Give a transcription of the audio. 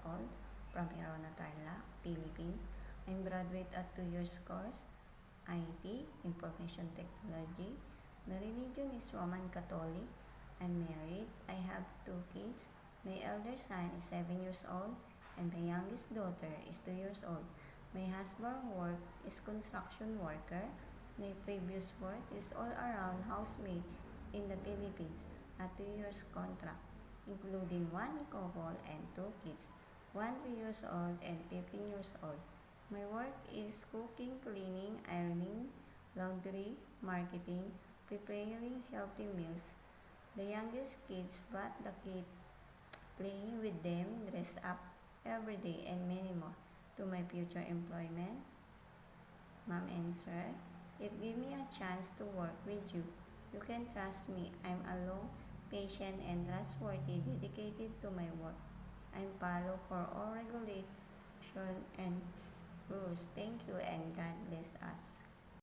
old from Irona Tarlac, Philippines. I'm graduate at 2 years course, IT, Information Technology. My religion is Roman Catholic. I'm married. I have 2 kids. My elder son is 7 years old and my youngest daughter is 2 years old. My husband work is construction worker. My previous work is all around housemaid in the Philippines at 2 years contract, including 1 couple and 2 kids, 1 3 years old and 15 years old. My work is cooking, cleaning, ironing, laundry, marketing, preparing healthy meals. The youngest kids, but the kids playing with them, dress up every day, and many more. To my future employment, ma'am and sir, if give me a chance to work with you, you can trust me. I'm alone, patient, and trustworthy, dedicated to my work. I'm follow for all regulation and rules. Thank you and God bless us.